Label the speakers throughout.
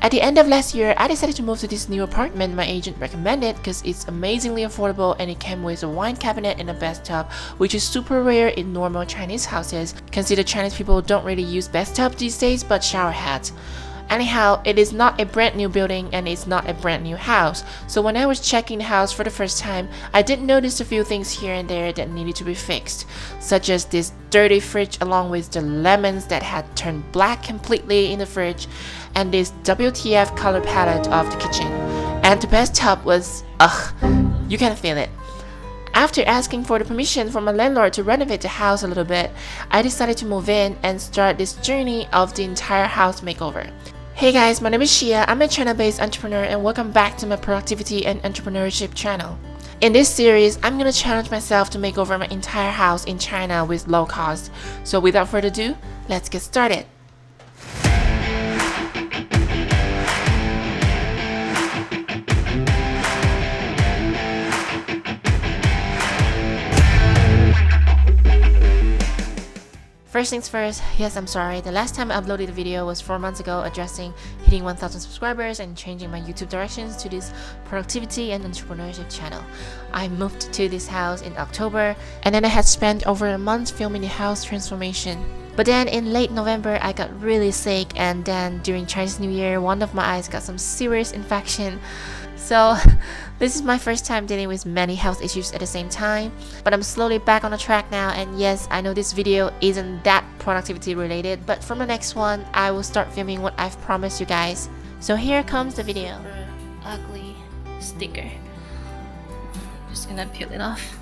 Speaker 1: At the end of last year, I decided to move to this new apartment my agent recommended because it's amazingly affordable and it came with a wine cabinet and a bathtub, which is super rare in normal Chinese houses. Consider Chinese people don't really use bathtubs these days but shower heads. Anyhow, it is not a brand new building and it's not a brand new house. So when I was checking the house for the first time, I did notice a few things here and there that needed to be fixed, such as this dirty fridge along with the lemons that had turned black completely in the fridge, and this WTF color palette of the kitchen. And the bathtub was, you can feel it. After asking for the permission from my landlord to renovate the house a little bit, I decided to move in and start this journey of the entire house makeover. Hey guys, my name is Shia. I'm a China-based entrepreneur and welcome back to my productivity and entrepreneurship channel. In this series, I'm gonna challenge myself to make over my entire house in China with low cost. So without further ado, let's get started. First things first, yes, I'm sorry. The last time I uploaded a video was 4 months ago addressing hitting 1,000 subscribers and changing my YouTube directions to this productivity and entrepreneurship channel. I moved to this house in October and then I had spent over a month filming the house transformation. But then in late November, I got really sick, and then during Chinese New Year, one of my eyes got some serious infection. So this is my first time dealing with many health issues at the same time, but I'm slowly back on the track now. And yes, I know this video isn't that productivity related, but from the next one, I will start filming what I've promised you guys. So here comes the video. Ugly sticker. Just gonna peel it off.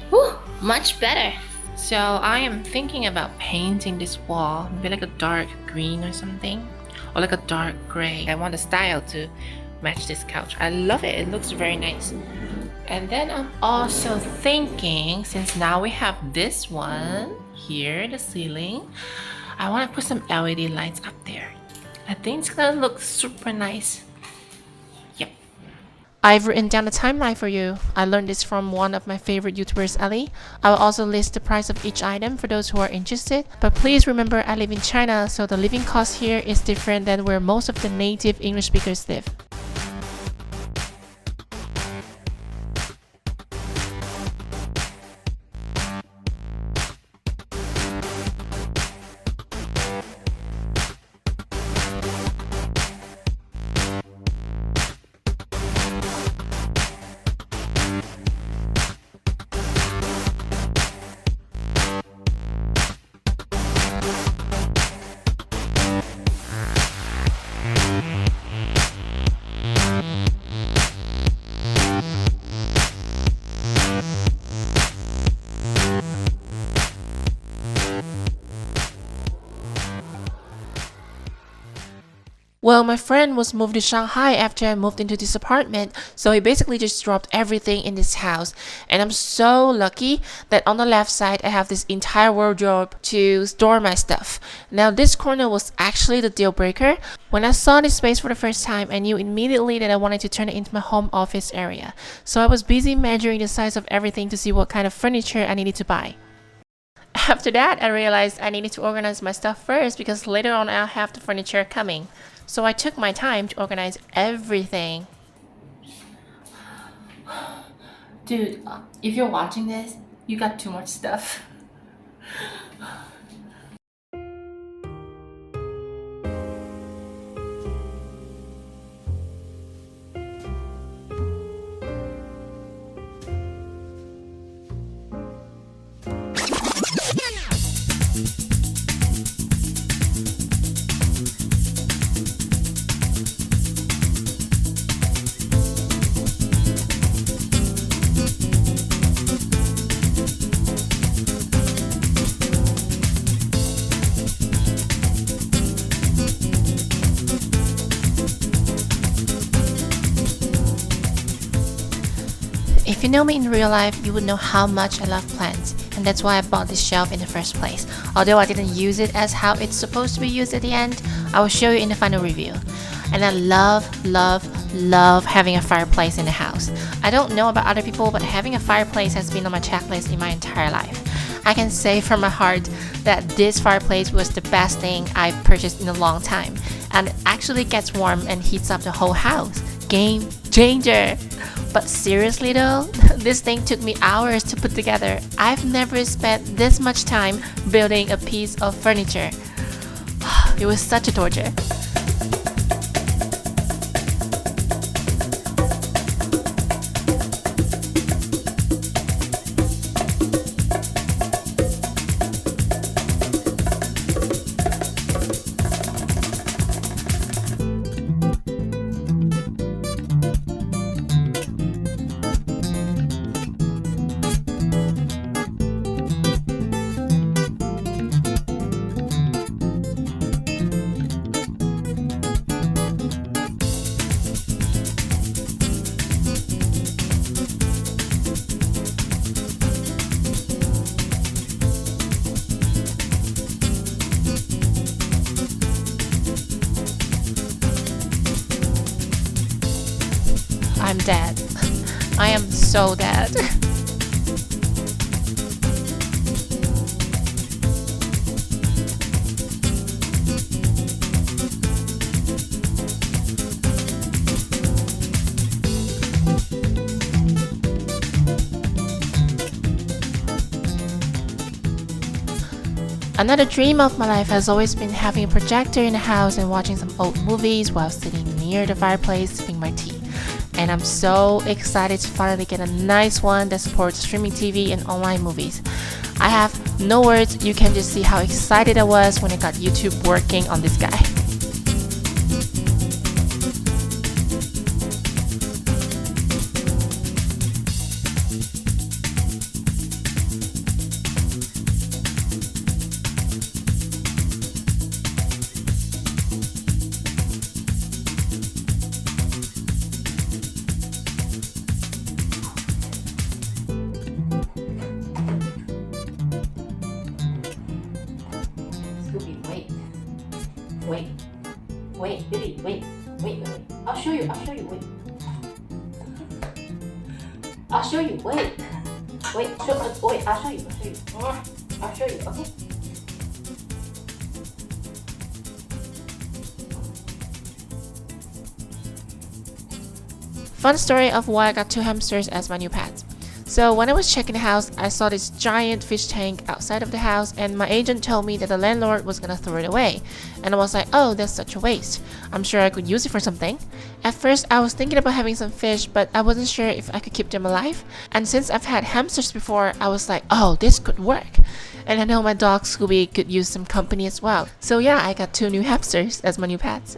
Speaker 1: Whew, much better. So I am thinking about painting this wall, maybe like a dark green or something, or like a dark gray. I want the style to match this couch. I love it, it looks very nice. And then I'm also thinking, since now we have this one here, the ceiling, I want to put some LED lights up there. I think it's gonna look super nice. Yep. I've written down the timeline for you. I learned this from one of my favorite YouTubers, Ali. I will also list the price of each item for those who are interested. But please remember, I live in China, so the living cost here is different than where most of the native English speakers live. Well, my friend was moved to Shanghai after I moved into this apartment, so he basically just dropped everything in this house. And I'm so lucky that on the left side I have this entire wardrobe to store my stuff. Now this corner was actually the deal breaker. When I saw this space for the first time, I knew immediately that I wanted to turn it into my home office area. So I was busy measuring the size of everything to see what kind of furniture I needed to buy. After that, I realized I needed to organize my stuff first because later on I'll have the furniture coming. So I took my time to organize everything. Dude, if you're watching this, you got too much stuff. If you know me in real life, you would know how much I love plants, and that's why I bought this shelf in the first place. Although I didn't use it as how it's supposed to be used at the end, I will show you in the final review. And I love having a fireplace in the house. I don't know about other people, but having a fireplace has been on my checklist in my entire life. I can say from my heart that this fireplace was the best thing I've purchased in a long time, and it actually gets warm and heats up the whole house. Game changer! But seriously though, this thing took me hours to put together. I've never spent this much time building a piece of furniture. It was such a torture. I'm dead. I am so dead. Another dream of my life has always been having a projector in the house and watching some old movies while sitting near the fireplace sipping my tea. And I'm so excited to finally get a nice one that supports streaming TV and online movies. I have no words, you can just see how excited I was when I got YouTube working on this guy. Wait, Billy, wait. I'll show you, wait. I'll show you, wait. I'll show you. Okay? Fun story of why I got 2 hamsters as my new pets. So when I was checking the house, I saw this giant fish tank outside of the house, and my agent told me that the landlord was gonna throw it away. And I was like, oh, that's such a waste. I'm sure I could use it for something. At first, I was thinking about having some fish, but I wasn't sure if I could keep them alive. And since I've had hamsters before, I was like, oh, this could work. And I know my dog Scooby could use some company as well. So yeah, I got 2 new hamsters as my new pets.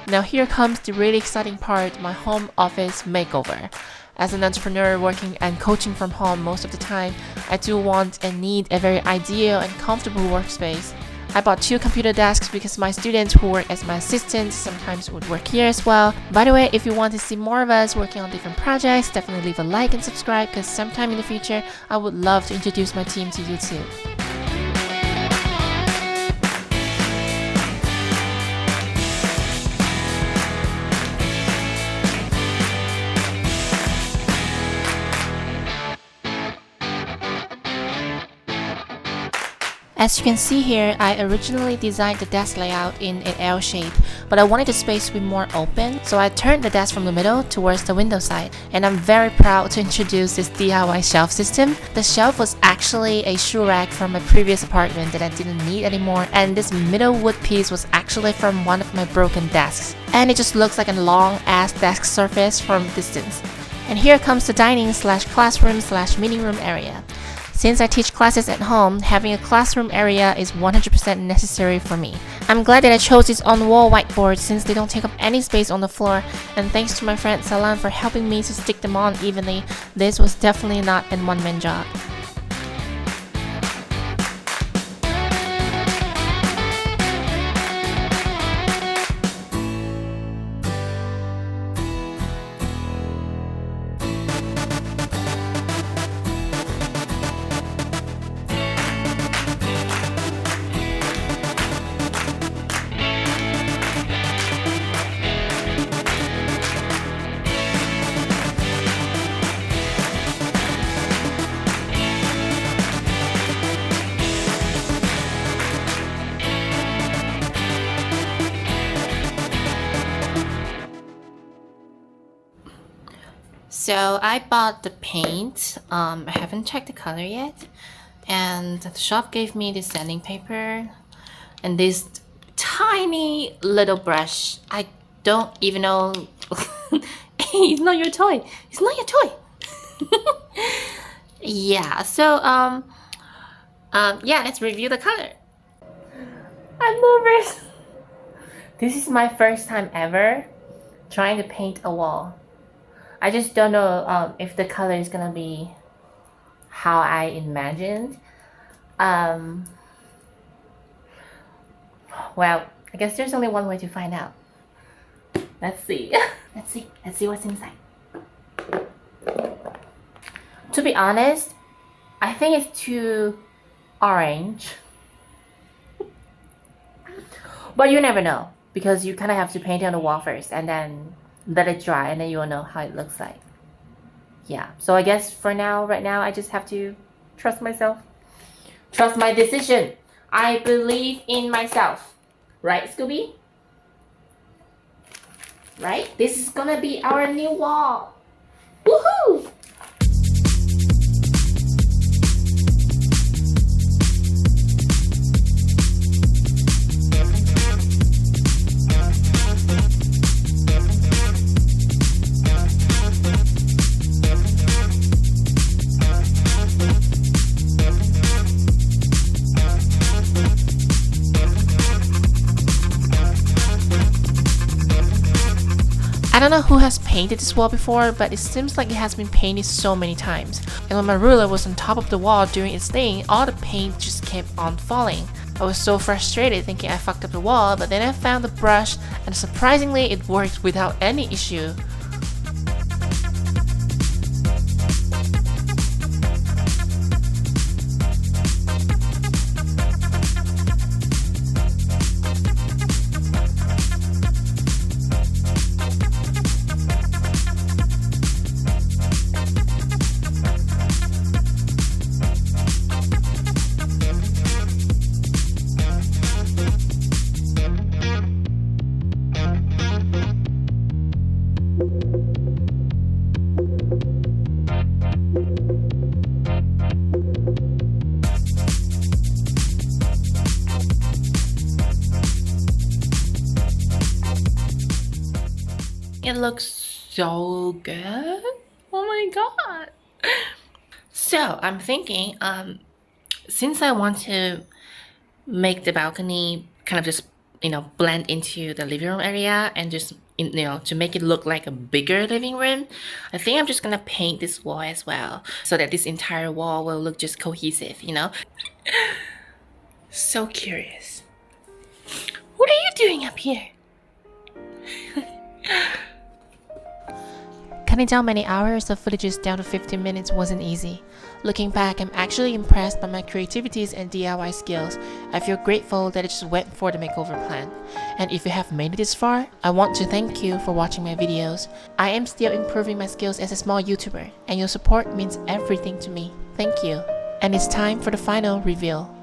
Speaker 1: Now here comes the really exciting part, my home office makeover. As an entrepreneur working and coaching from home most of the time, I do want and need a very ideal and comfortable workspace. I bought 2 computer desks because my students who work as my assistants sometimes would work here as well. By the way, if you want to see more of us working on different projects, definitely leave a like and subscribe, because sometime in the future, I would love to introduce my team to you too. As you can see here, I originally designed the desk layout in an L shape, but I wanted the space to be more open, so I turned the desk from the middle towards the window side. And I'm very proud to introduce this DIY shelf system. The shelf was actually a shoe rack from my previous apartment that I didn't need anymore, and this middle wood piece was actually from one of my broken desks. And it just looks like a long ass desk surface from a distance. And here comes the dining / classroom / meeting room area. Since I teach classes at home, having a classroom area is 100% necessary for me. I'm glad that I chose these on-wall whiteboards since they don't take up any space on the floor, and thanks to my friend Salan for helping me to stick them on evenly. This was definitely not a one-man job. So I bought the paint. I haven't checked the color yet. And the shop gave me this sanding paper and this tiny little brush. I don't even know. Hey, it's not your toy. It's not your toy. Yeah, so yeah, let's review the color. I'm nervous. This is my first time ever trying to paint a wall. I just don't know if the color is gonna be how I imagined. Well, I guess there's only one way to find out. Let's see. Let's see what's inside. To be honest, I think it's too orange. But you never know, because you kind of have to paint it on the wall first and then let it dry, and then you will know how it looks like. Yeah, so I guess for now, right now, I just have to trust myself. Trust my decision. I believe in myself. Right, Scooby? Right? This is gonna be our new wall. Woohoo! I don't know who has painted this wall before, but it seems like it has been painted so many times. And when my ruler was on top of the wall doing its thing, all the paint just kept on falling. I was so frustrated thinking I fucked up the wall, but then I found the brush and surprisingly it worked without any issue. It looks so good. Oh my god. So I'm thinking, since I want to make the balcony kind of just, blend into the living room area and just, to make it look like a bigger living room, I think I'm just gonna paint this wall as well so that this entire wall will look just cohesive. So curious. What are you doing up here? Cutting down many hours of footages down to 15 minutes wasn't easy. Looking back, I'm actually impressed by my creativities and DIY skills. I feel grateful that I just went for the makeover plan. And if you have made it this far, I want to thank you for watching my videos. I am still improving my skills as a small YouTuber, and your support means everything to me. Thank you. And it's time for the final reveal.